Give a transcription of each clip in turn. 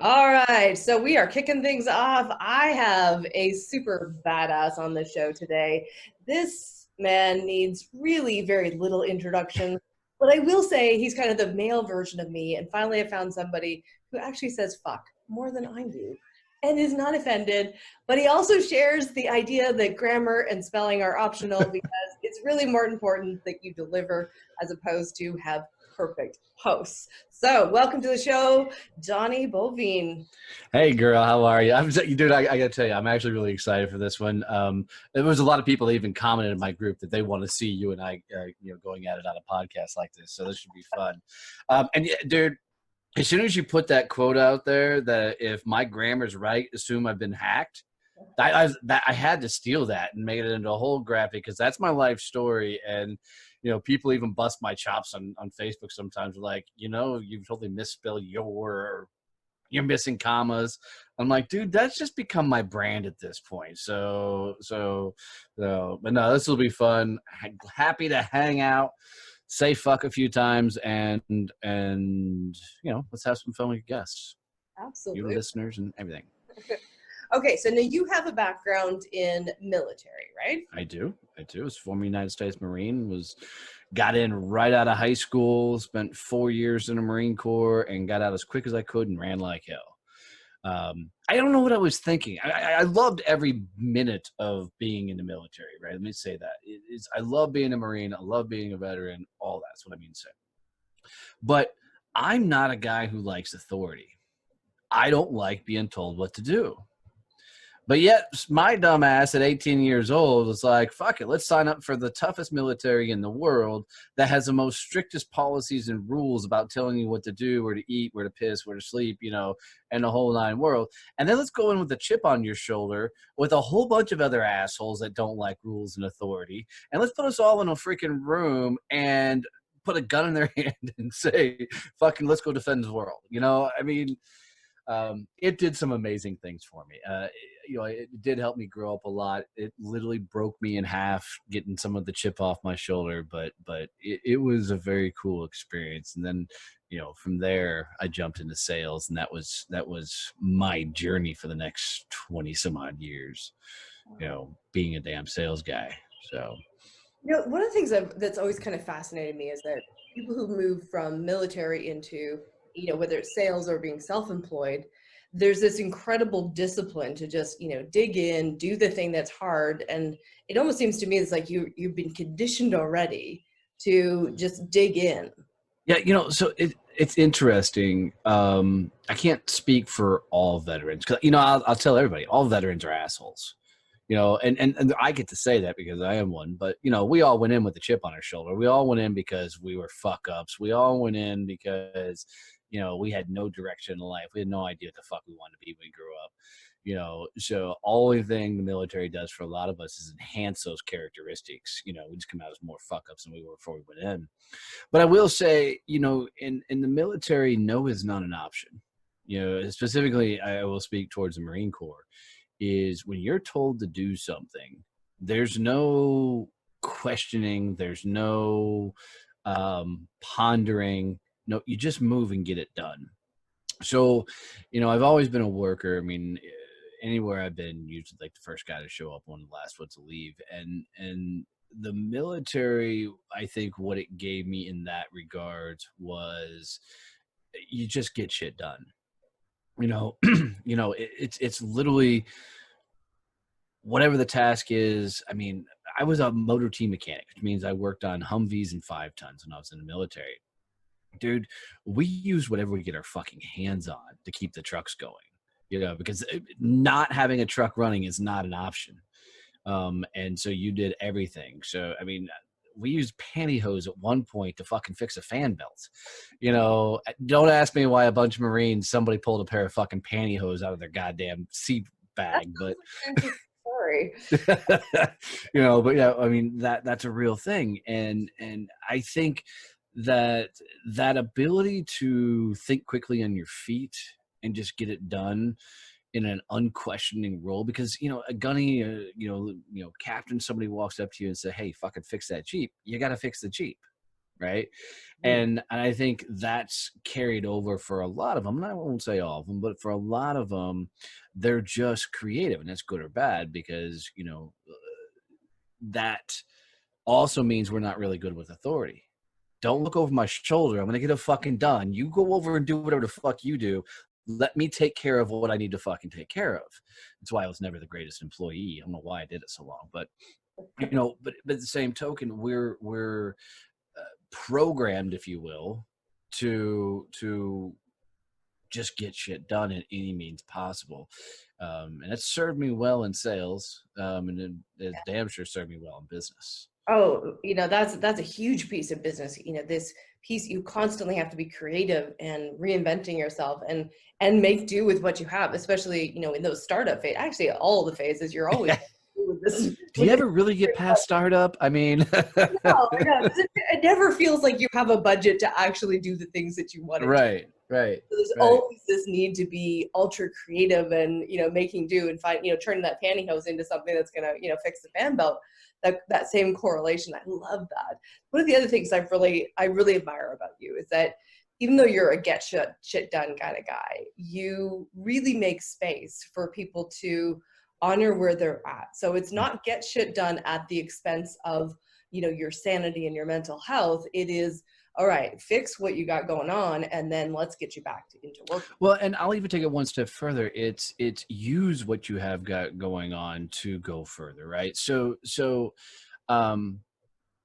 All right, so we are kicking things off. I have a super badass on the show today. This man needs really very little introduction, but I will say he's kind of the male version of me. And finally, I found somebody who actually says fuck more than I do and is not offended. But he also shares the idea that grammar and spelling are optional because it's really more important that you deliver as opposed to have perfect posts. So, welcome to the show, Donnie Boivin. Hey girl, how are you? Dude. I gotta tell you, I'm actually really excited for this one. There was a lot of people that even commented in my group that they want to see you and I, going at it on a podcast like this. So this should be fun. And yeah, dude, as soon as you put that quote out there that if my grammar's right, assume I've been hacked. I had to steal that and make it into a whole graphic because that's my life story. And people even bust my chops on Facebook sometimes. Like, you've totally misspelled your you're missing commas. I'm like, dude, that's just become my brand at this point. But no, this will be fun. Happy to hang out, say fuck a few times, and let's have some fun with guests, you Absolutely. listeners, and everything. Okay, so now you have a background in military, right? I do. I was former United States Marine. Got in right out of high school. Spent 4 years in the Marine Corps and got out as quick as I could and ran like hell. I don't know what I was thinking. I loved every minute of being in the military. Right? Let me say that. I love being a Marine. I love being a veteran. All that's what I mean to say. But I'm not a guy who likes authority. I don't like being told what to do. But yet, my dumb ass at 18 years old was like, fuck it, let's sign up for the toughest military in the world that has the most strictest policies and rules about telling you what to do, where to eat, where to piss, where to sleep, and the whole nine world. And then let's go in with a chip on your shoulder with a whole bunch of other assholes that don't like rules and authority. And let's put us all in a freaking room and put a gun in their hand and say, fucking, let's go defend the world. It did some amazing things for me. It did help me grow up a lot. It literally broke me in half, getting some of the chip off my shoulder, but it was a very cool experience. And then, from there, I jumped into sales, and that was my journey for the next 20 some odd years. Being a damn sales guy. So. One of the things that's always kind of fascinated me is that people who move from military into, whether it's sales or being self-employed, there's this incredible discipline to just, dig in, do the thing that's hard. And it almost seems to me it's like you've been conditioned already to just dig in. Yeah, so it's interesting. I can't speak for all veterans because, I'll tell everybody, all veterans are assholes. And I get to say that because I am one, but we all went in with a chip on our shoulder. We all went in because we were fuck ups. We all went in because, we had no direction in life. We had no idea what the fuck we wanted to be when we grew up. So only thing the military does for a lot of us is enhance those characteristics. We just come out as more fuck ups than we were before we went in. But I will say, in the military, no is not an option. Specifically, I will speak towards the Marine Corps. Is when you're told to do something, there's no questioning, there's no pondering. No, you just move and get it done. So, I've always been a worker. I mean, anywhere I've been, usually like the first guy to show up, one of the last ones to leave. And the military, I think what it gave me in that regard was you just get shit done. It's literally whatever the task is. I mean, I was a motor team mechanic, which means I worked on Humvees and 5 tons when I was in the military. Dude, we use whatever we get our fucking hands on to keep the trucks going, because not having a truck running is not an option. And so you did everything. So, I mean, we used pantyhose at one point to fucking fix a fan belt. Don't ask me why a bunch of Marines, somebody pulled a pair of fucking pantyhose out of their goddamn seat bag, but Sorry. but yeah, I mean, that's a real thing. And I think that ability to think quickly on your feet and just get it done in an unquestioning role, because a gunny, captain, somebody walks up to you and say, hey, fucking fix that Jeep, you got to fix the Jeep. right? And I think that's carried over for a lot of them, and I won't say all of them, but for a lot of them, they're just creative, and that's good or bad, because that also means we're not really good with authority. Don't look over my shoulder. I'm going to get it fucking done. You go over and do whatever the fuck you do. Let me take care of what I need to fucking take care of. That's why I was never the greatest employee. I don't know why I did it so long, but but at the same token, we're programmed, if you will, to just get shit done in any means possible. And it served me well in sales, and it damn sure served me well in business. Oh, that's a huge piece of business. This piece, you constantly have to be creative and reinventing yourself and make do with what you have, especially, in those startup phase. Actually, all the phases, you're always with this. Do you ever really get past startup? I mean, no, it never feels like you have a budget to actually do the things that you want to do. Right. So there's always this need to be ultra creative and, making do and find, turning that pantyhose into something that's going to, fix the fan belt. That same correlation. I love that. One of the other things I really admire about you is that even though you're a get shit done kind of guy, you really make space for people to honor where they're at. So it's not get shit done at the expense of, your sanity and your mental health. It is, all right, fix what you got going on, and then let's get you back into work. Well, and I'll even take it one step further. It's use what you have got going on to go further, right? So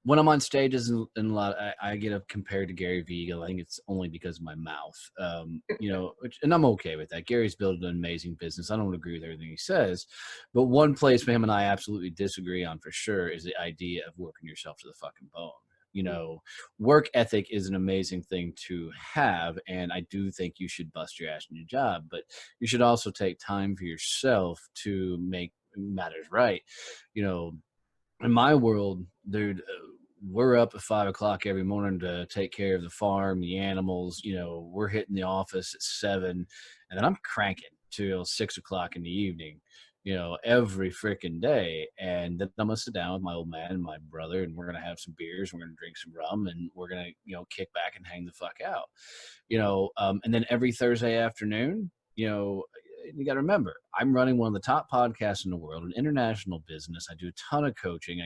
when I'm on stages and a lot, I get compared to Gary Vee. I think it's only because of my mouth, and I'm okay with that. Gary's built an amazing business. I don't agree with everything he says, but one place for him and I absolutely disagree on for sure is the idea of working yourself to the fucking bone. Work ethic is an amazing thing to have, and I do think you should bust your ass in your job, but you should also take time for yourself to make matters right. In my world, dude, we're up at 5 o'clock every morning to take care of the farm, the animals. We're hitting the office at 7, and then I'm cranking till 6 o'clock in the evening, every freaking day. And then I'm gonna sit down with my old man and my brother, and we're gonna have some beers, and we're gonna drink some rum, and we're gonna, kick back and hang the fuck out. And then every Thursday afternoon, you got to remember, I'm running one of the top podcasts in the world, an international business. I do a ton of coaching.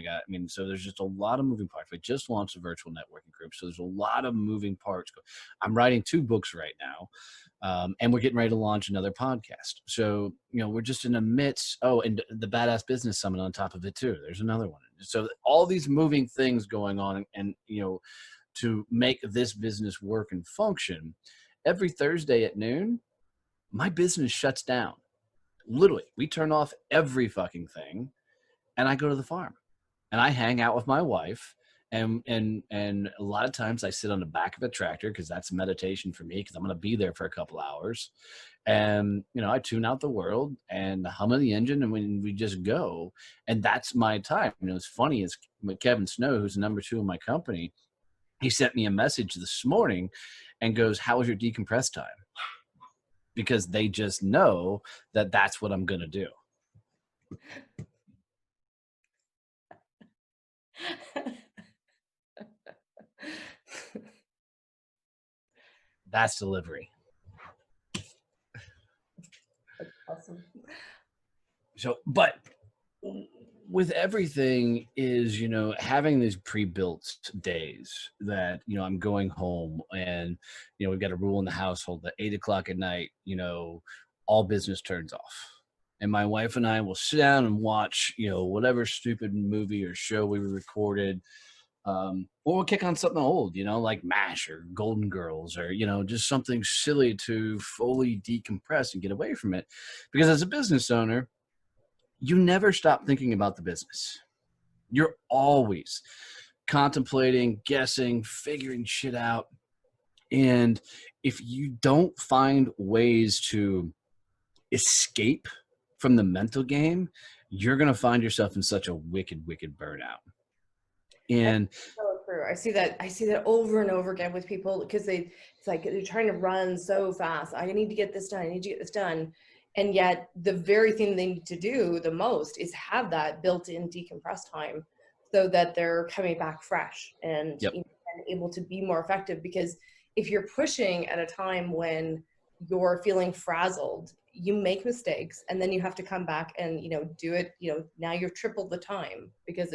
So there's just a lot of moving parts. I just launched a virtual networking group, so there's a lot of moving parts. I'm writing 2 books right now, and we're getting ready to launch another podcast. So, we're just in the midst. Oh, and the Badass Business Summit on top of it too. There's another one. So all these moving things going on, and to make this business work and function, every Thursday at noon, my business shuts down. Literally, we turn off every fucking thing, and I go to the farm, and I hang out with my wife, and a lot of times I sit on the back of a tractor because that's meditation for me, because I'm going to be there for a couple hours, and I tune out the world and hum of the engine, and when we just go, and that's my time. It's funny is Kevin Snow, who's number 2 in my company, he sent me a message this morning and goes, "How was your decompress time?" Because they just know that that's what I'm going to do. That's delivery. That's awesome. So, but with everything is, having these pre-built days that, I'm going home and, we've got a rule in the household that 8 o'clock at night, all business turns off. And my wife and I will sit down and watch, whatever stupid movie or show we recorded. Or we'll kick on something old, like MASH or Golden Girls, or, just something silly to fully decompress and get away from it. Because as a business owner, you never stop thinking about the business. You're always contemplating, guessing, figuring shit out. And if you don't find ways to escape from the mental game, you're going to find yourself in such a wicked, wicked burnout. And I see that over and over again with people, because it's like they're trying to run so fast. I need to get this done. I need to get this done. And yet the very thing they need to do the most is have that built-in decompress time so that they're coming back fresh and, yep. and able to be more effective. Because if you're pushing at a time when you're feeling frazzled, you make mistakes, and then you have to come back and, do it. Now you've tripled the time, because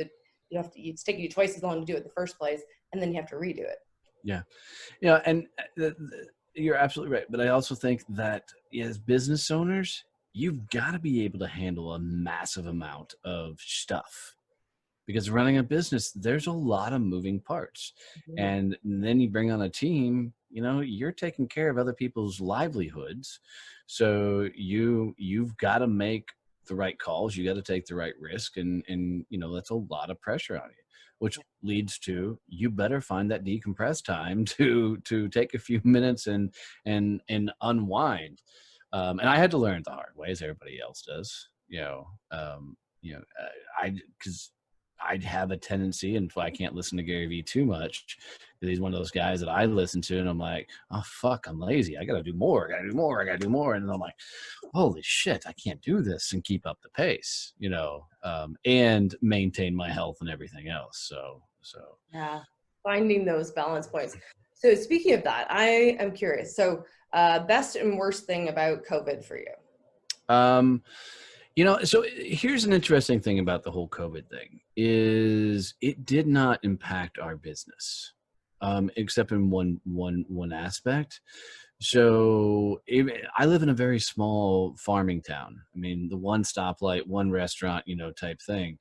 it's taking you twice as long to do it in the first place, and then you have to redo it. Yeah. And you're absolutely right. But I also think that as business owners, you've got to be able to handle a massive amount of stuff, because running a business, there's a lot of moving parts. Mhm. And then you bring on a team, you're taking care of other people's livelihoods. So you've got to make the right calls. You got to take the right risk. And that's a lot of pressure on you, which leads to, you better find that decompress time to take a few minutes and unwind. And I had to learn the hard way, as everybody else does, because I'd have a tendency, and I can't listen to Gary Vee too much, because he's one of those guys that I listen to and I'm like, oh fuck, I'm lazy. I got to do more. I got to do more. I got to do more. And then I'm like, holy shit, I can't do this and keep up the pace, and maintain my health and everything else. So Yeah, finding those balance points. So speaking of that, I am curious. So best and worst thing about COVID for you? So here's an interesting thing about the whole COVID thing, is it did not impact our business, except in one aspect. So I live in a very small farming town. I mean, the one stoplight, one restaurant, type thing.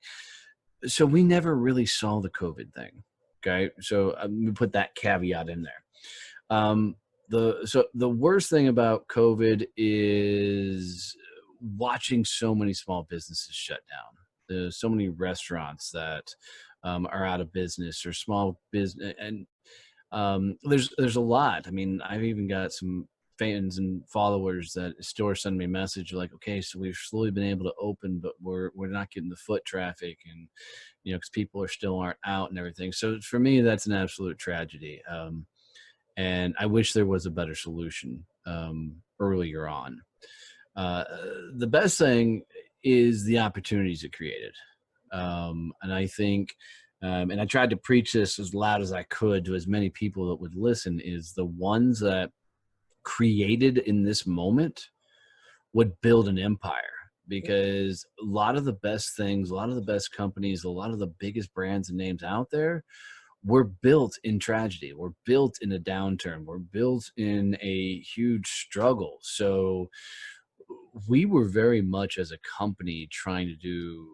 So we never really saw the COVID thing. Okay. So we put that caveat in there. The worst thing about COVID is watching so many small businesses shut down. There's so many restaurants that are out of business, or small business, and there's a lot. I mean, I've even got some fans and followers that still send me a message like, okay, so we've slowly been able to open, but we're not getting the foot traffic, and because people aren't out and everything. So for me, that's an absolute tragedy. And I wish there was a better solution earlier on. The best thing is the opportunities it created. And I think, and I tried to preach this as loud as I could to as many people that would listen, is the ones that created in this moment would build an empire. Because a lot of the best things, a lot of the best companies, a lot of the biggest brands and names out there were built in tragedy. We're built in a downturn. We're built in a huge struggle. So we were very much, as a company, trying to do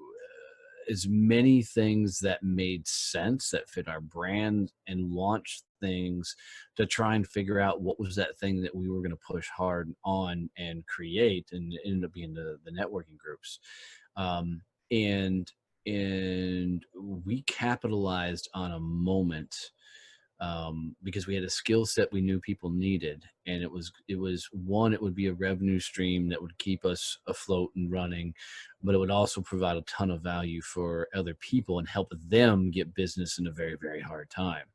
as many things that made sense, that fit our brand, and launch things to try and figure out what was that thing that we were going to push hard on and create, and it ended up being the networking groups. And we capitalized on a moment, because we had a skill set we knew people needed, and it was one, it would be a revenue stream that would keep us afloat and running, but it would also provide a ton of value for other people and help them get business in a very, very hard time.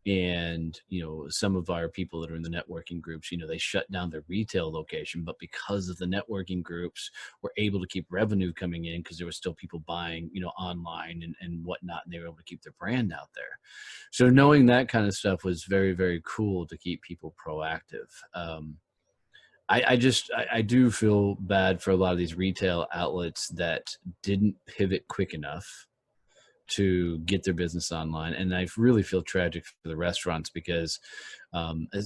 And some of our people that are in the networking groups, they shut down their retail location, but because of the networking groups, were able to keep revenue coming in, because there was still people buying online and whatnot, and they were able to keep their brand out there. So knowing that kind of stuff was very, very cool to keep people proactive. I do feel bad for a lot of these retail outlets that didn't pivot quick enough to get their business online. And I really feel tragic for the restaurants, because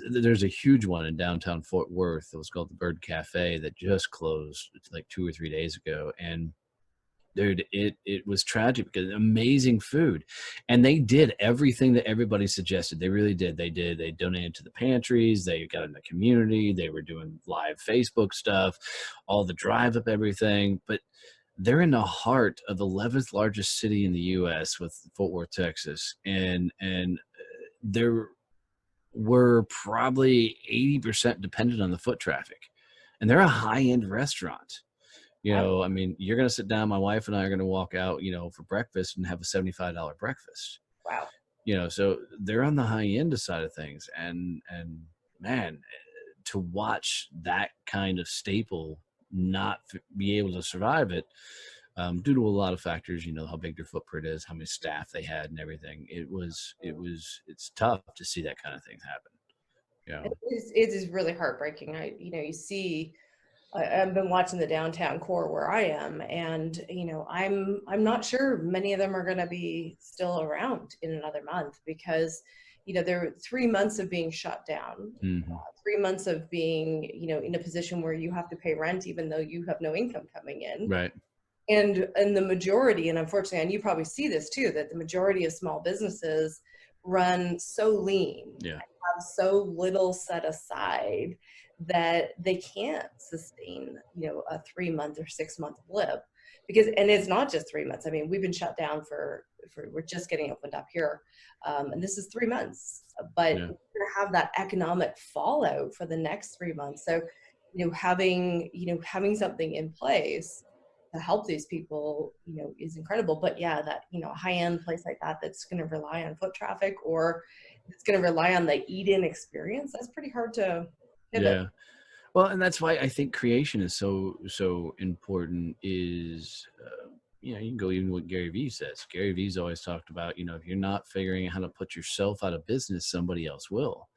there's a huge one in downtown Fort Worth. It was called the Bird Cafe, that just closed like 2 or 3 days ago. And dude, it was tragic, because amazing food. And they did everything that everybody suggested. They really did. They donated to the pantries. They got in the community. They were doing live Facebook stuff, all the drive up everything. But they're in the heart of the 11th largest city in the U.S. with Fort Worth, Texas. And there were probably 80% dependent on the foot traffic. And they're a high-end restaurant. I mean, you're going to sit down, my wife and I are going to walk out, for breakfast and have a $75 breakfast. Wow. So they're on the high end side of things. And man, to watch that kind of staple not be able to survive it, due to a lot of factors, how big their footprint is, how many staff they had and everything. It's tough to see that kind of thing happen. It is really heartbreaking. You see, I've been watching the downtown core where I am, and I'm not sure many of them are going to be still around in another month, because there were 3 months of being shut down, Mm-hmm. 3 months of being in a position where you have to pay rent even though you have no income coming in. Right. And the majority, and unfortunately, and you probably see this too, that the majority of small businesses run so lean, Yeah. have so little set aside that they can't sustain, a 3 month or 6 month blip. And it's not just 3 months. I mean, we've been shut down for we're just getting opened up here. And this is 3 months, but Yeah. we're going to have that economic fallout for the next 3 months. So, having something in place to help these people, is incredible. But yeah, that, a high-end place like that, that's going to rely on foot traffic, or it's going to rely on the eat-in experience, that's pretty hard to pivot. Yeah. Well, and that's why I think creation is so important. Is you can go even what Gary Vee says. Gary Vee's always talked about, if you're not figuring out how to put yourself out of business, somebody else will.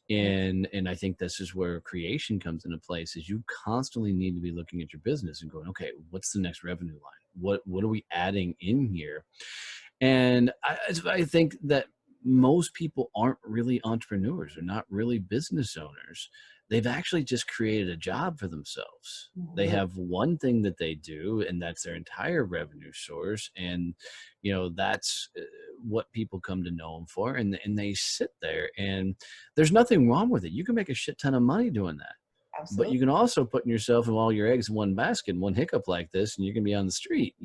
And I think this is where creation comes into place. Is you constantly need to be looking at your business and going, okay, what's the next revenue line? What are we adding in here? And I think that most people aren't really entrepreneurs. They're not really business owners. They've actually just created a job for themselves. They have one thing that they do, and that's their entire revenue source. And, that's what people come to know them for. And they sit there, and there's nothing wrong with it. You can make a shit ton of money doing that. Absolutely. But you can also put yourself and all your eggs in one basket, one hiccup like this, and you can be on the street,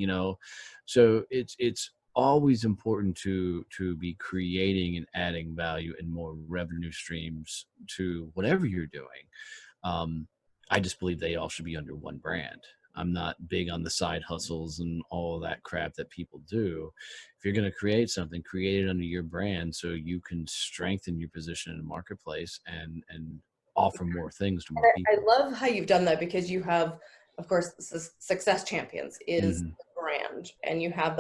So it's always important to be creating and adding value and more revenue streams to whatever you're doing. I just believe they all should be under one brand. I'm not big on the side hustles and all that crap that people do. If you're going to create something, create it under your brand so you can strengthen your position in the marketplace and offer more things to more people. I love how you've done that, because you have, of course, Success Champions is the brand, and you have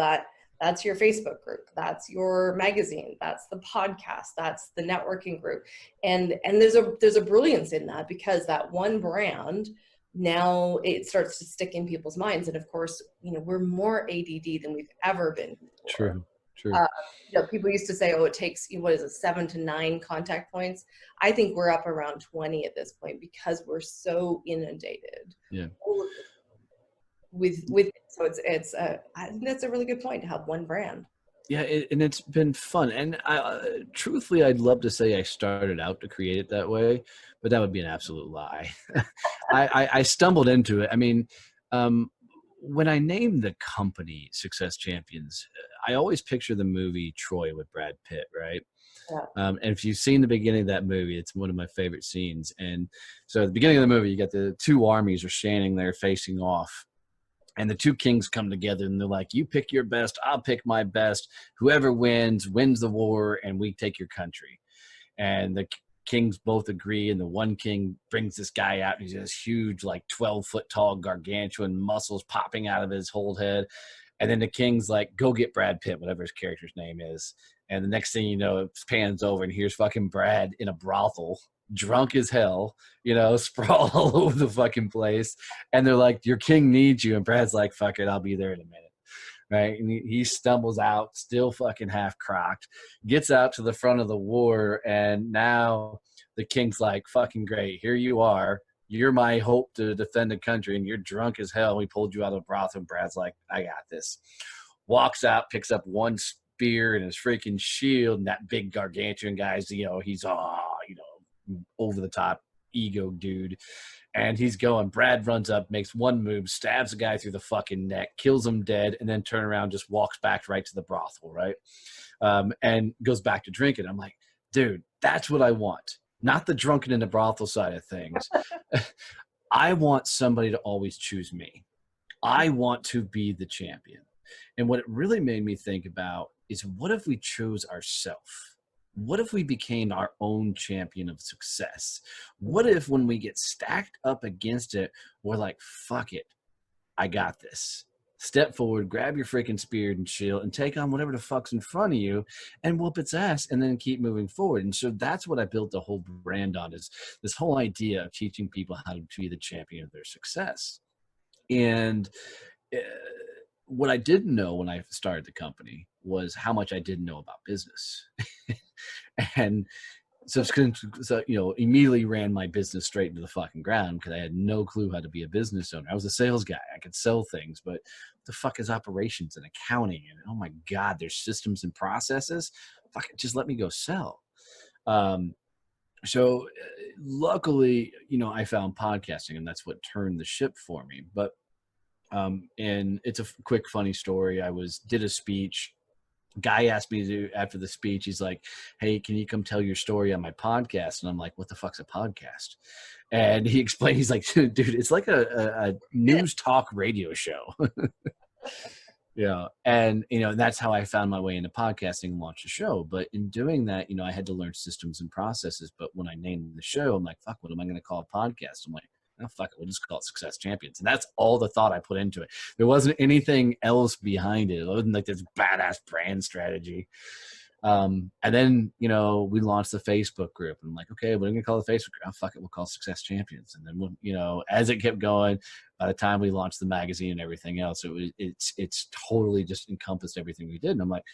that's your Facebook group, that's your magazine, that's the podcast, that's the networking group. And there's a brilliance in that, because that one brand, now it starts to stick in people's minds. And of course, we're more ADD than we've ever been before. True. People used to say, it takes, 7 to 9 contact points. I think we're up around 20 at this point, because we're so inundated. Yeah. So it's I think that's a really good point, to have one brand. Yeah, and it's been fun. And truthfully, I'd love to say I started out to create it that way, but that would be an absolute lie. I stumbled into it. I mean, when I named the company Success Champions, I always picture the movie Troy with Brad Pitt, right? Yeah. And if you've seen the beginning of that movie, it's one of my favorite scenes. And so at the beginning of the movie, you got the two armies are standing there facing off. And the two kings come together, and they're like, you pick your best, I'll pick my best. Whoever wins the war, and we take your country. And the kings both agree, and the one king brings this guy out. He's this huge, like 12-foot tall, gargantuan, muscles popping out of his whole head. And then the king's like, go get Brad Pitt, whatever his character's name is. And the next thing you know, it pans over, and here's fucking Brad in a brothel, drunk as hell, sprawl all over the fucking place. And they're like, your king needs you. And Brad's like, fuck it, I'll be there in a minute. Right. And he stumbles out, still fucking half crocked, gets out to the front of the war. And now the king's like, fucking great. Here you are. You're my hope to defend the country. And you're drunk as hell. We pulled you out of the brothel. And Brad's like, I got this. Walks out, picks up one spear and his freaking shield. And that big gargantuan guy's, he's over the top ego dude, and he's going. Brad runs up, makes one move, stabs the guy through the fucking neck, kills him dead, and then turn around, just walks back right to the brothel, right? And goes back to drinking. I'm like, dude, that's what I want. Not the drunken in the brothel side of things. I want somebody to always choose me. I want to be the champion. And what it really made me think about is, what if we chose ourselves? What if we became our own champion of success? What if when we get stacked up against it, we're like, fuck it, I got this. step forward, grab your freaking spear and shield, and take on whatever the fuck's in front of you and whoop its ass, and then keep moving forward. And so that's what I built the whole brand on, is this whole idea of teaching people how to be the champion of their success. And what I didn't know when I started the company was how much I didn't know about business. And so, immediately ran my business straight into the fucking ground because I had no clue how to be a business owner. I was a sales guy. I could sell things, but what the fuck is operations and accounting? And oh my God, there's systems and processes. Fuck it, just let me go sell. So luckily, I found podcasting, and that's what turned the ship for me. But and it's a quick, funny story. Did a speech. Guy asked me to, after the speech, he's like, "Hey, can you come tell your story on my podcast?" And I'm like, "What the fuck's a podcast?" And he explained, he's like, "Dude, it's like a news talk radio show." Yeah. And, that's how I found my way into podcasting and launched a show. But in doing that, I had to learn systems and processes. But when I named the show, I'm like, fuck, what am I going to call a podcast? I'm like, oh, fuck it, we'll just call it Success Champions. And that's all the thought I put into it. There wasn't anything else behind it. It wasn't like this badass brand strategy. And then, we launched the Facebook group. And I'm like, okay, what are we going to call the Facebook group? Oh, fuck it, we'll call it Success Champions. And then, as it kept going, by the time we launched the magazine and everything else, it's totally just encompassed everything we did. And I'm like,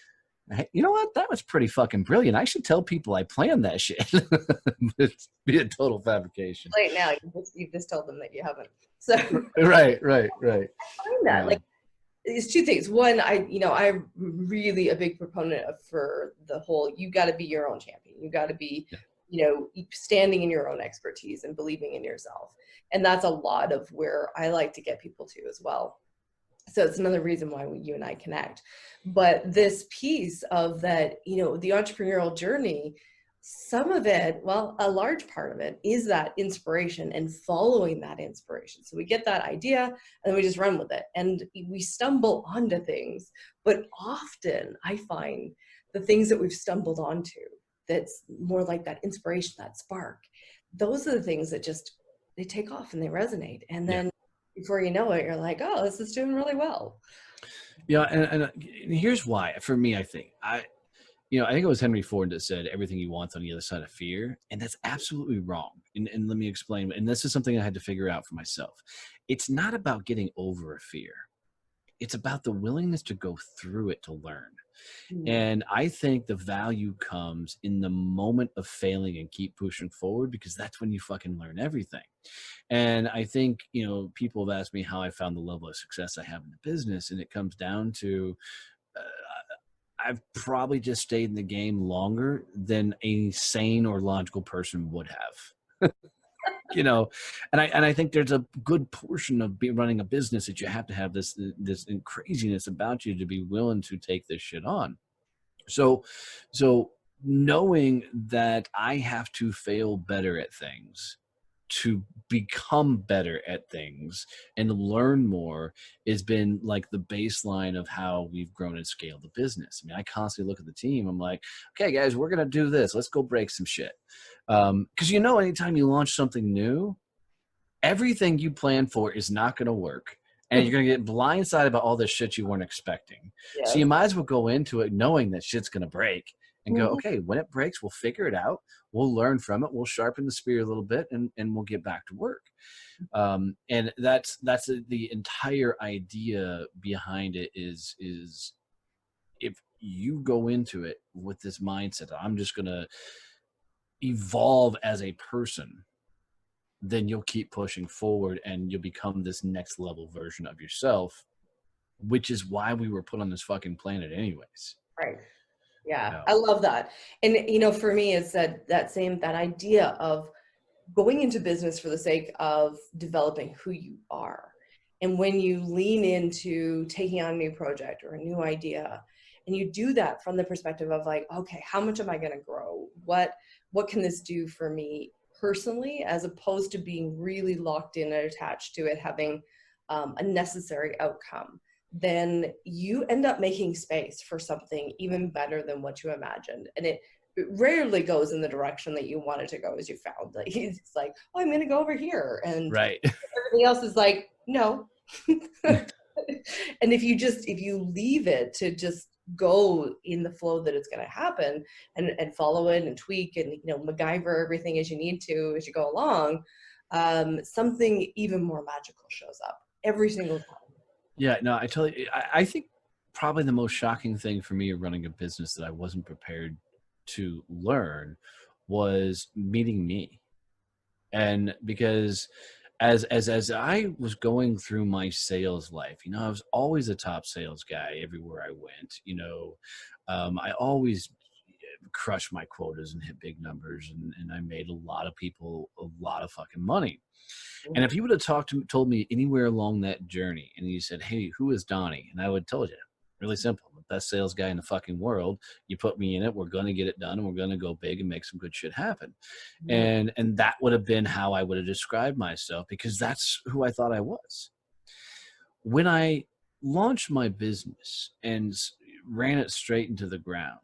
hey, you know what? That was pretty fucking brilliant. I should tell people I planned that shit. It'd be a total fabrication. Right now, you just told them that you haven't. So right. I find that it's two things. One, I'm really a big proponent for the whole, you got to be your own champion. You got to be, standing in your own expertise and believing in yourself. And that's a lot of where I like to get people to as well. So it's another reason why you and I connect. But this piece of that, the entrepreneurial journey, some of it, well, a large part of it is that inspiration and following that inspiration. So we get that idea and then we just run with it. And we stumble onto things, but often I find the things that we've stumbled onto, that's more like that inspiration, that spark, those are the things that just, they take off and they resonate. And then before you know it, you're like, oh, this is doing really well. Yeah. And here's why. For me, I think I think it was Henry Ford that said everything you want on the other side of fear. And that's absolutely wrong. And let me explain. And this is something I had to figure out for myself. It's not about getting over a fear. It's about the willingness to go through it to learn. And I think the value comes in the moment of failing and keep pushing forward, because that's when you fucking learn everything. And I think, people have asked me how I found the level of success I have in the business. And it comes down to, I've probably just stayed in the game longer than a sane or logical person would have. And I think there's a good portion of running a business that you have to have this craziness about you to be willing to take this shit on. So knowing that I have to fail better at things to become better at things and learn more has been like the baseline of how we've grown and scaled the business. I mean, I constantly look at the team. I'm like, okay, guys, we're going to do this. Let's go break some shit. Because anytime you launch something new, everything you plan for is not going to work. And you're going to get blindsided about all this shit you weren't expecting. Yeah. So you might as well go into it knowing that shit's going to break and go, okay, when it breaks, we'll figure it out. We'll learn from it. We'll sharpen the spear a little bit and we'll get back to work. And that's the entire idea behind it is if you go into it with this mindset, I'm just going to evolve as a person, then you'll keep pushing forward and you'll become this next level version of yourself, which is why we were put on this fucking planet anyways. Right. Yeah. I love that. And, for me, it's that idea of going into business for the sake of developing who you are. And when you lean into taking on a new project or a new idea, and you do that from the perspective of like, okay, how much am I going to grow? What can this do for me personally, as opposed to being really locked in and attached to it having a necessary outcome, then you end up making space for something even better than what you imagined. And it rarely goes in the direction that you wanted to go, as you found. Like, it's like, oh, I'm going to go over here. And right. everybody else is like, no. And if you leave it to just go in the flow that it's going to happen, and follow it and tweak and, MacGyver everything as you need to as you go along, something even more magical shows up every single time. Yeah, no, I tell you, I think probably the most shocking thing for me running a business that I wasn't prepared to learn was meeting me. And because as I was going through my sales life, I was always a top sales guy everywhere I went. I always crushed my quotas and hit big numbers, and I made a lot of people a lot of fucking money. And if you would have told me anywhere along that journey, and you said, "Hey, who is Donnie?" and I would have told you, really simple, I'm the best sales guy in the fucking world. You put me in it, we're going to get it done, and we're going to go big and make some good shit happen. And that would have been how I would have described myself, because that's who I thought I was. When I launched my business and ran it straight into the ground,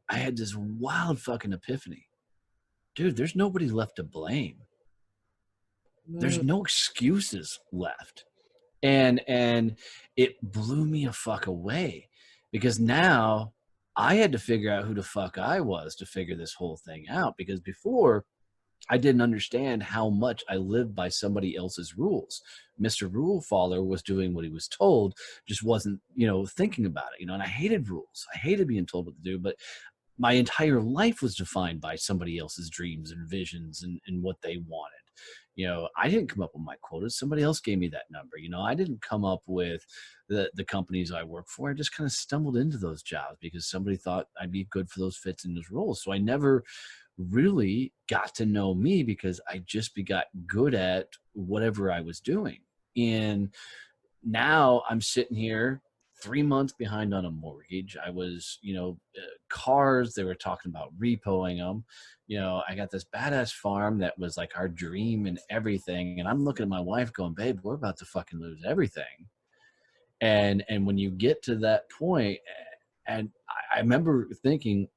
I had this wild fucking epiphany. Dude, there's nobody left to blame. There's no excuses left. And it blew me a fuck away, because now I had to figure out who the fuck I was to figure this whole thing out. Because before, I didn't understand how much I lived by somebody else's rules. Mr. Rule Follower was doing what he was told, just wasn't, thinking about it, and I hated rules. I hated being told what to do, but my entire life was defined by somebody else's dreams and visions and what they wanted. I didn't come up with my quotas. Somebody else gave me that number. I didn't come up with the companies I work for. I just kind of stumbled into those jobs because somebody thought I'd be good for those fits in those roles. So I never really got to know me, because I just got good at whatever I was doing. And now I'm sitting here 3 months behind on a mortgage. I was, cars, they were talking about repoing them. I got this badass farm that was like our dream and everything. And I'm looking at my wife going, babe, we're about to fucking lose everything. And when you get to that point, and I remember thinking,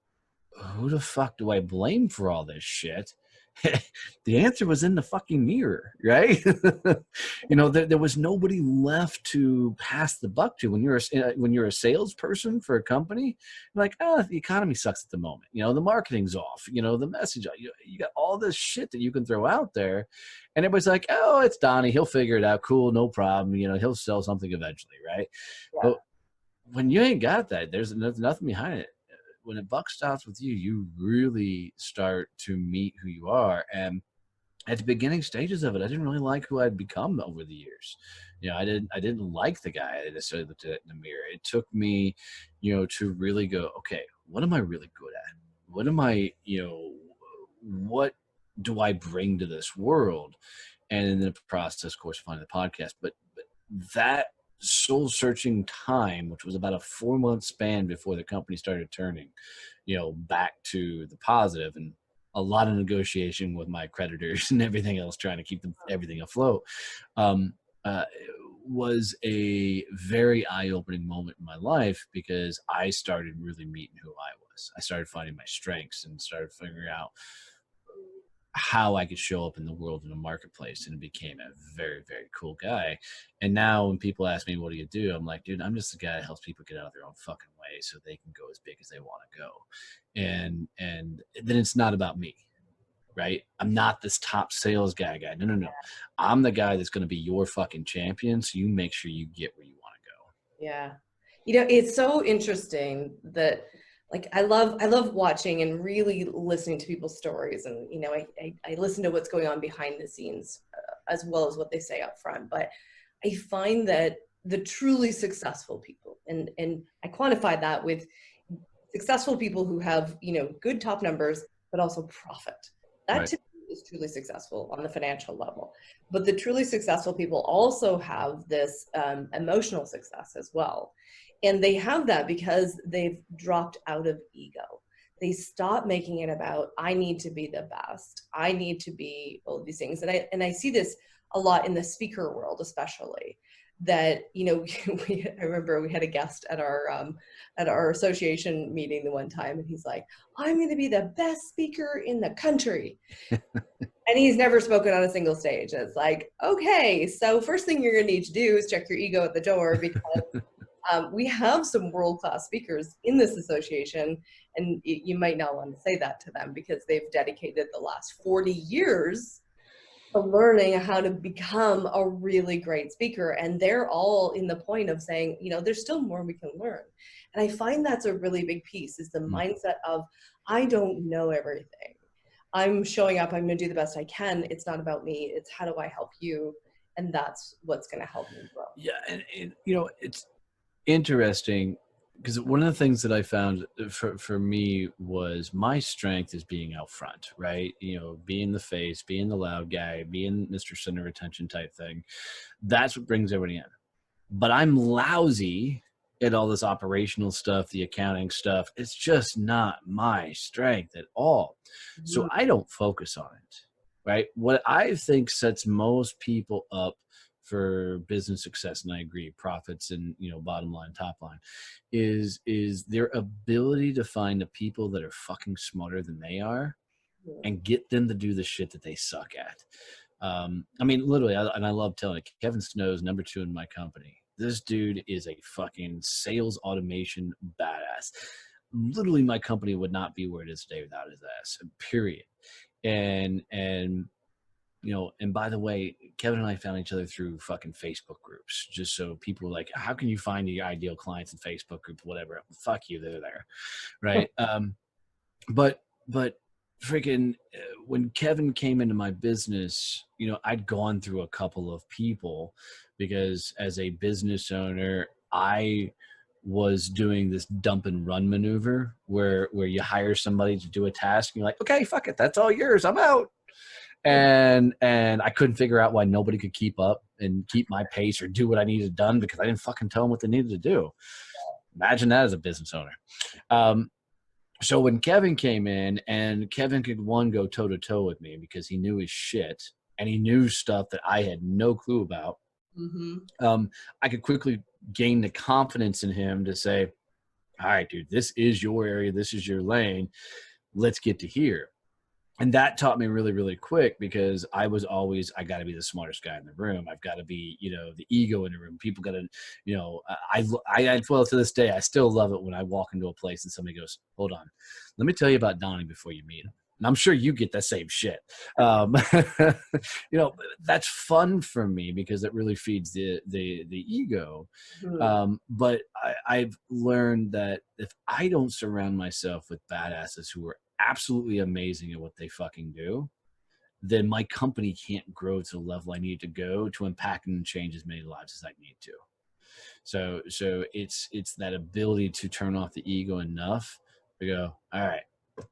who the fuck do I blame for all this shit? The answer was in the fucking mirror, right? There was nobody left to pass the buck to. When you're a salesperson for a company, you're like, the economy sucks at the moment. The marketing's off. The message. You got all this shit that you can throw out there, and everybody's like, oh, it's Donnie. He'll figure it out. Cool, no problem. He'll sell something eventually, right? Yeah. But when you ain't got that, there's nothing behind it. When a buck stops with you, you really start to meet who you are. And at the beginning stages of it, I didn't really like who I'd become over the years. I didn't like the guy I necessarily looked at in the mirror. It took me, to really go, okay, what am I really good at? What am I, what do I bring to this world? And in the process, of course, finding the podcast, but that soul searching time, which was about a 4-month span before the company started turning, back to the positive, and a lot of negotiation with my creditors and everything else, trying to keep everything afloat, was a very eye-opening moment in my life, because I started really meeting who I was. I started finding my strengths and started figuring out how I could show up in the world, in the marketplace, and became a very, very cool guy. And now when people ask me, what do you do? I'm like, dude, I'm just the guy that helps people get out of their own fucking way so they can go as big as they want to go. And then it's not about me, right? I'm not this top sales guy. No. I'm the guy that's going to be your fucking champion. So you make sure you get where you want to go. Yeah. It's so interesting that, like, I love watching and really listening to people's stories, and I listen to what's going on behind the scenes, as well as what they say up front. But I find that the truly successful people, and I quantify that with successful people who have good top numbers, but also profit. That right. To me is truly successful on the financial level. But the truly successful people also have this emotional success as well. And they have that because they've dropped out of ego. They stop making it about, I need to be the best. I need to be all of these things. And I see this a lot in the speaker world, especially. that, I remember we had a guest at our association meeting the one time, and he's like, I'm going to be the best speaker in the country. And he's never spoken on a single stage. And it's like, okay, so first thing you're going to need to do is check your ego at the door, because we have some world-class speakers in this association, and you might not want to say that to them because they've dedicated the last 40 years to learning how to become a really great speaker. And they're all in the point of saying, there's still more we can learn. And I find that's a really big piece, is the mindset of, I don't know everything. I'm showing up, I'm going to do the best I can. It's not about me. It's how do I help you? And that's what's going to help me grow. Yeah. And it's interesting because one of the things that I found for me was my strength is being out front, right? Being the face, being the loud guy, being Mr. Center of Attention type thing. That's what brings everybody in. But I'm lousy at all this operational stuff, the accounting stuff. It's just not my strength at all. Mm-hmm. So I don't focus on it, right? What I think sets most people up for business success, and I agree, profits and bottom line, top line, is their ability to find the people that are fucking smarter than they are, and get them to do the shit that they suck at. I mean, literally, and I love telling it. Kevin Snow's number 2 in my company. This dude is a fucking sales automation badass. Literally, my company would not be where it is today without his ass. Period. And by the way, Kevin and I found each other through fucking Facebook groups. Just so people were like, how can you find your ideal clients in Facebook groups, whatever? Fuck you, they're there. Right. But freaking when Kevin came into my business, I'd gone through a couple of people, because as a business owner, I was doing this dump and run maneuver where you hire somebody to do a task and you're like, okay, fuck it, that's all yours, I'm out. And I couldn't figure out why nobody could keep up and keep my pace or do what I needed done, because I didn't fucking tell them what they needed to do. Imagine that as a business owner. So when Kevin came in, and Kevin could go toe to toe with me because he knew his shit and he knew stuff that I had no clue about. Mm-hmm. I could quickly gain the confidence in him to say, all right, dude, this is your area. This is your lane. Let's get to here. And that taught me really, really quick, because I was always, I got to be the smartest guy in the room. I've got to be, the ego in the room. People got to, well, to this day, I still love it when I walk into a place and somebody goes, hold on, let me tell you about Donnie before you meet him. And I'm sure you get that same shit. That's fun for me because it really feeds the ego. Mm-hmm. But I've learned that if I don't surround myself with badasses who are absolutely amazing at what they fucking do, then my company can't grow to the level I need to go to impact and change as many lives as I need to. So it's that ability to turn off the ego enough to go, all right,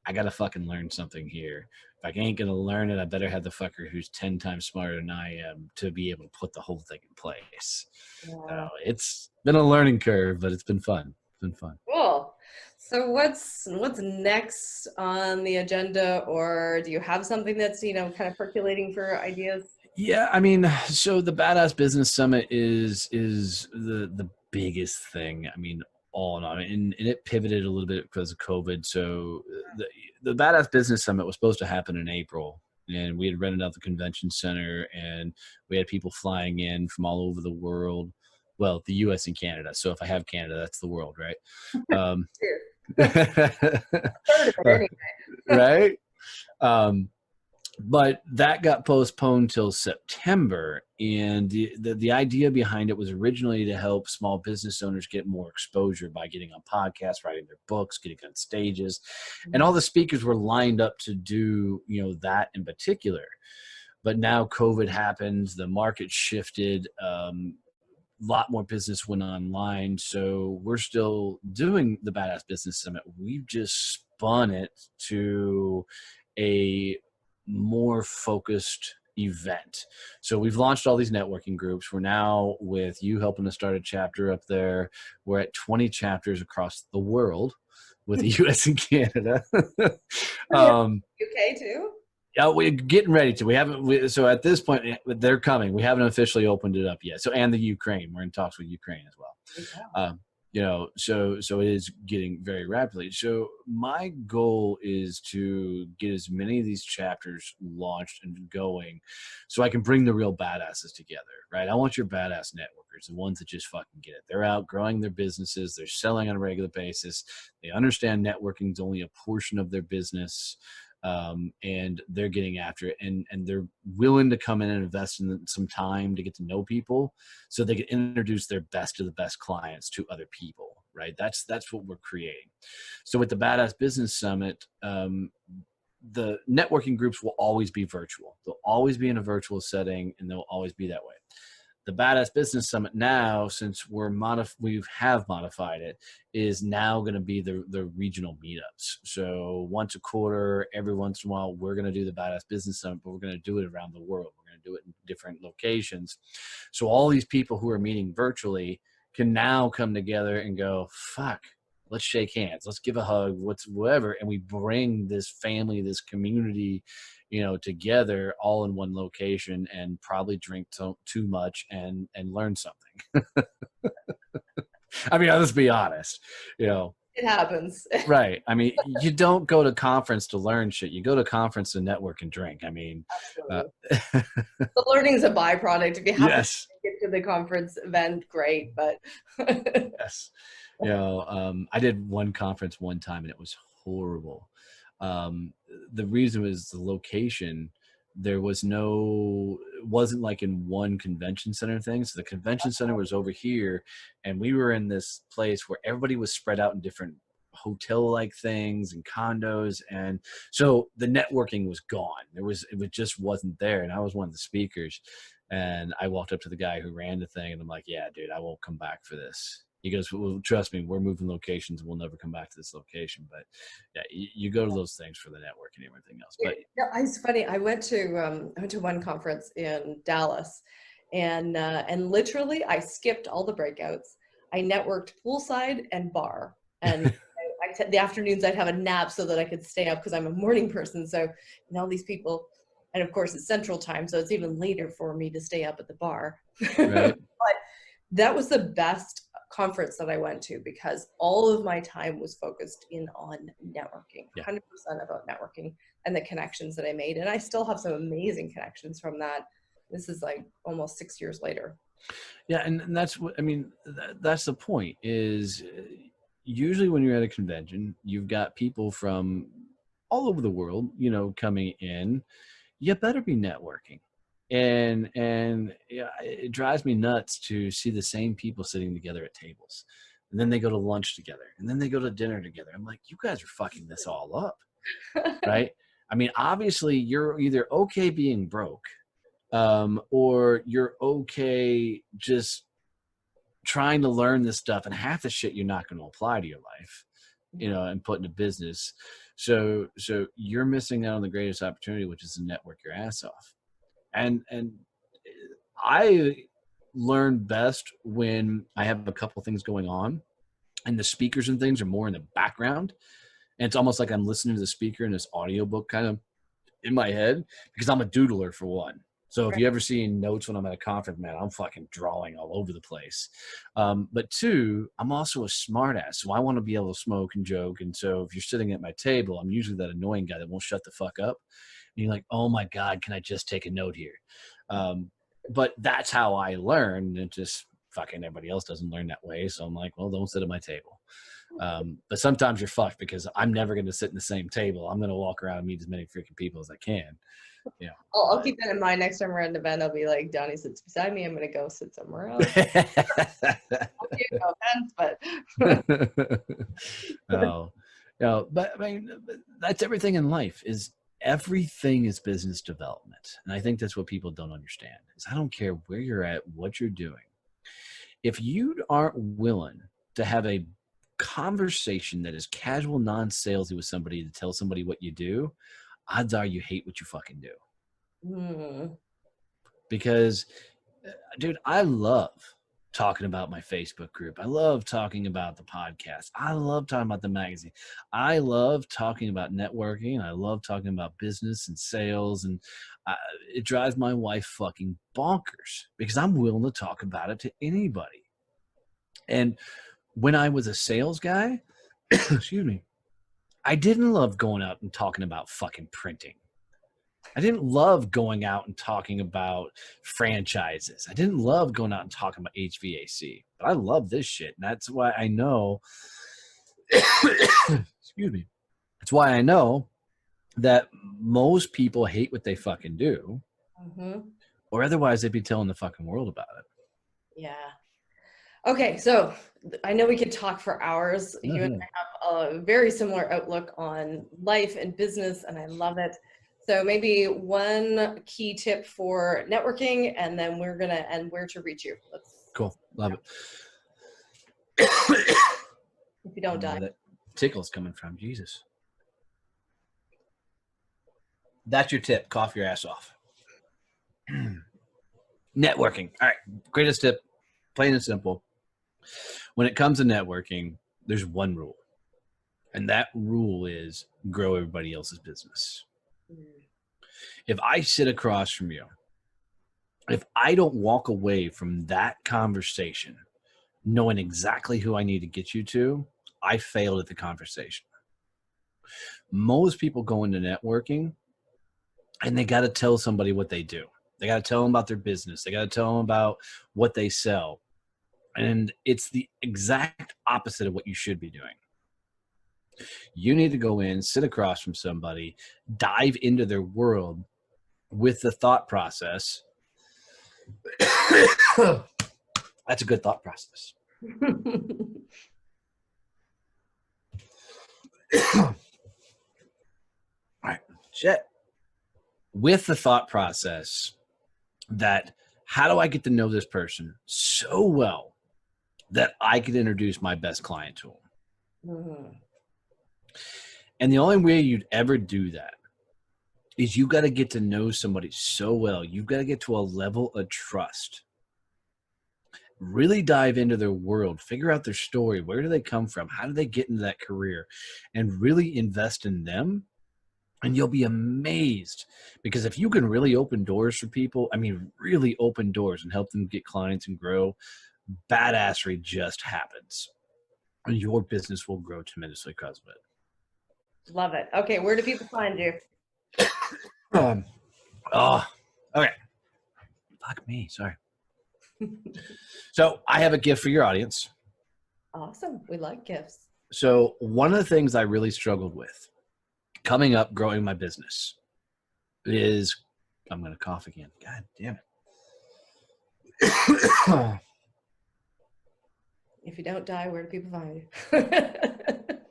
I got to fucking learn something here. If I ain't going to learn it, I better have the fucker who's 10 times smarter than I am to be able to put the whole thing in place. Yeah. So it's been a learning curve, but it's been fun. It's been fun. Cool. So what's next on the agenda, or do you have something that's, kind of percolating for ideas? Yeah, I mean, so the Badass Business Summit is the biggest thing. I mean, all in all, and it pivoted a little bit because of COVID. So the Badass Business Summit was supposed to happen in April, and we had rented out the convention center, and we had people flying in from all over the world. Well, the U.S. and Canada. So if I have Canada, that's the world, right? Right? But that got postponed till September, and the idea behind it was originally to help small business owners get more exposure by getting on podcasts, writing their books, getting on stages, and all the speakers were lined up to do that in particular. But now COVID happened, the market shifted, a lot more business went online, so we're still doing the Badass Business Summit. We've just spun it to a more focused event. So we've launched all these networking groups. We're now, with you helping us start a chapter up there, we're at 20 chapters across the world with the US and Canada. UK too? Yeah, we're getting ready to. So at this point, they're coming. We haven't officially opened it up yet. So, and the Ukraine, we're in talks with Ukraine as well. So it is getting very rapidly. So my goal is to get as many of these chapters launched and going, so I can bring the real badasses together, right? I want your badass networkers, the ones that just fucking get it. They're out growing their businesses. They're selling on a regular basis. They understand networking is only a portion of their business. And they're getting after it, and they're willing to come in and invest in some time to get to know people so they can introduce their best of the best clients to other people, right? That's what we're creating. So with the Badass Business Summit, the networking groups will always be virtual. They'll always be in a virtual setting, and they'll always be that way. The Badass Business Summit now, since we have modified it, is now going to be the regional meetups. So once a quarter, every once in a while, we're going to do the Badass Business Summit, but we're going to do it around the world. We're going to do it in different locations. So all these people who are meeting virtually can now come together and go, fuck, let's shake hands, let's give a hug, whatever, and we bring this family, this community, together all in one location, and probably drink too much and learn something. I mean, let's be honest, it happens. Right. I mean, you don't go to conference to learn shit. You go to conference to network and drink. I mean, the learning is a byproduct. If you have yes. to get to the conference event, great. But yes, I did one conference one time and it was horrible. The reason was the location. It wasn't like in one convention center thing. So the convention center was over here, and we were in this place where everybody was spread out in different hotel-like things and condos. And so the networking was gone. It just wasn't there. And I was one of the speakers, and I walked up to the guy who ran the thing, and I'm like, yeah, dude, I won't come back for this. He goes, well, trust me, we're moving locations. We'll never come back to this location. But yeah, you go to those things for the network and everything else. But it's funny. I went to one conference in Dallas, and literally I skipped all the breakouts. I networked poolside and bar, and the afternoons I'd have a nap so that I could stay up because I'm a morning person. So all these people, and of course it's Central Time, so it's even later for me to stay up at the bar. Right. But that was the best conference that I went to because all of my time was focused in on networking, 100% about networking and the connections that I made. And I still have some amazing connections from that. This is like almost 6 years later. Yeah. And that's what, I mean, that's the point is usually when you're at a convention, you've got people from all over the world, coming in. You better be networking. And yeah, it drives me nuts to see the same people sitting together at tables, and then they go to lunch together, and then they go to dinner together. I'm like, you guys are fucking this all up. Right? I mean, obviously you're either okay being broke, or you're okay just trying to learn this stuff, and half the shit you're not going to apply to your life, and put into business. So you're missing out on the greatest opportunity, which is to network your ass off. And I learn best when I have a couple things going on and the speakers and things are more in the background. And it's almost like I'm listening to the speaker in this audiobook kind of in my head, because I'm a doodler for one. So if you ever see notes when I'm at a conference, man, I'm fucking drawing all over the place. But two, I'm also a smart ass. So I want to be able to smoke and joke. And so if you're sitting at my table, I'm usually that annoying guy that won't shut the fuck up. And you're like, oh my God, can I just take a note here? But that's how I learn. And just fucking everybody else doesn't learn that way. So I'm like, well, don't sit at my table. But sometimes you're fucked because I'm never going to sit in the same table. I'm going to walk around and meet as many freaking people as I can. Yeah. I'll keep that in mind next time we're at an event. I'll be like, Donnie sits beside me. I'm going to go sit somewhere else. No offense, but but I mean, that's everything in life. Is everything is business development, and I think that's what people don't understand. Is I don't care where you're at, what you're doing. If you aren't willing to have a conversation that is casual, non-salesy with somebody to tell somebody what you do, odds are you hate what you fucking do. Because, dude, I love talking about my Facebook group. I love talking about the podcast. I love talking about the magazine. I love talking about networking. I love talking about business and sales. And it drives my wife fucking bonkers because I'm willing to talk about it to anybody. And when I was a sales guy, excuse me, I didn't love going out and talking about fucking printing. I didn't love going out and talking about franchises. I didn't love going out and talking about HVAC, but I love this shit. And that's why I know, excuse me, that's why I know that most people hate what they fucking do, or otherwise they'd be telling the fucking world about it. Yeah. Okay, so I know we could talk for hours. You and I have a very similar outlook on life and business, and I love it. So maybe one key tip for networking, and then we're going to end where to reach you. Cool. Love it. If you don't die. Where that tickle's coming from. Jesus. That's your tip. Cough your ass off. Networking. All right. Greatest tip. Plain and simple. When it comes to networking, there's one rule. And that rule is grow everybody else's business. If I sit across from you, if I don't walk away from that conversation knowing exactly who I need to get you to, I failed at the conversation. Most people go into networking and they got to tell somebody what they do. They got to tell them about their business. They got to tell them about what they sell. And it's the exact opposite of what you should be doing. You need to go in, sit across from somebody, dive into their world with the thought process. That's a good thought process. All right, shit. With the thought process that how do I get to know this person so well that I could introduce my best client to them? And the only way you'd ever do that is you got to get to know somebody so well. You've got to get to a level of trust. Really dive into their world, figure out their story. Where do they come from? How do they get into that career? And really invest in them. And you'll be amazed, because if you can really open doors for people, I mean, really open doors and help them get clients and grow, badassery just happens. And your business will grow tremendously because of it. Love it. Okay, where do people find you? Okay. Fuck me, sorry. So I have a gift for your audience. Awesome. We like gifts. So one of the things I really struggled with coming up, growing my business is, I'm going to cough again. God damn it. If you don't die, where do people find you?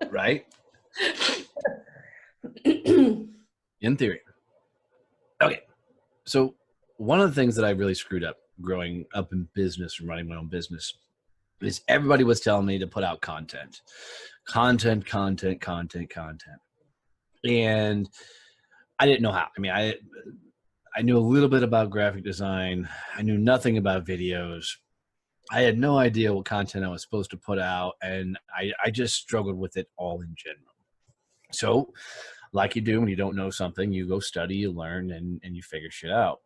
Right? In theory. Okay. So one of the things that I really screwed up growing up in business and running my own business is everybody was telling me to put out content. And I didn't know how. I mean, I knew a little bit about graphic design. I knew nothing about videos. I had no idea what content I was supposed to put out, and I just struggled with it all in general. So, like you do when you don't know something, you go study, you learn, and you figure shit out.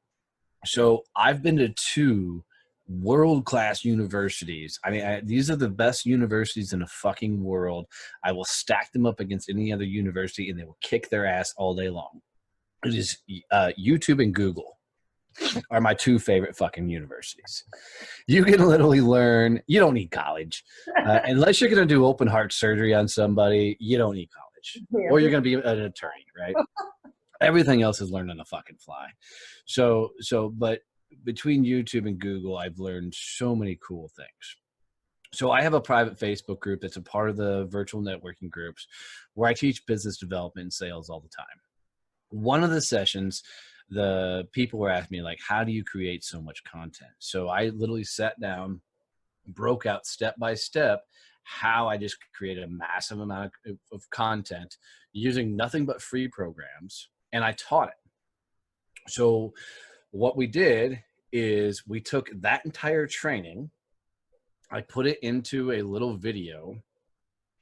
So I've been to 2 world-class universities. I mean, these are the best universities in the fucking world. I will stack them up against any other university, and they will kick their ass all day long. It is YouTube and Google are my 2 favorite fucking universities. You can literally learn. You don't need college. Unless you're going to do open heart surgery on somebody, you don't need college. Yeah. Or you're going to be an attorney, right? Everything else is learned on the fucking fly. But between YouTube and Google, I've learned so many cool things. So I have a private Facebook group that's a part of the virtual networking groups where I teach business development and sales all the time. One of the sessions, the people were asking me, like, how do you create so much content? So I literally sat down, broke out step by step how I just created a massive amount of content using nothing but free programs, and I taught it. So what we did is we took that entire training I put it into a little video.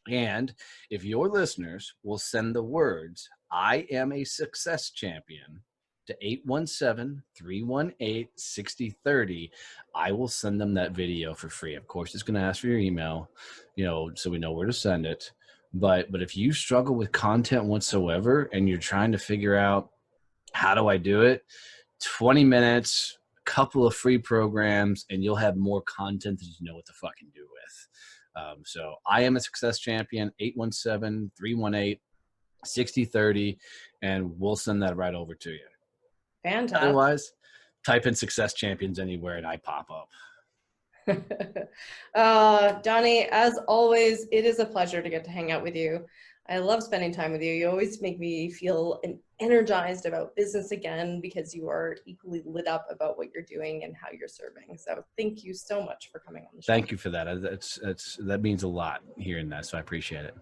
And if your listeners will send the words, "I am a success champion," to 817-318-6030, I will send them that video for free. Of course, it's going to ask for your email, so we know where to send it. But if you struggle with content whatsoever and you're trying to figure out, how do I do it? 20 minutes, a couple of free programs, and you'll have more content that you know what to fucking do with. So I am a success champion, 817-318-6030, and we'll send that right over to you. Fantastic. Otherwise, type in success champions anywhere and I pop up. Donnie, as always, it is a pleasure to get to hang out with you. I love spending time with you. You always make me feel energized about business again, because you are equally lit up about what you're doing and how you're serving. So thank you so much for coming on the show. Thank you for that. That means a lot hearing that, so I appreciate it.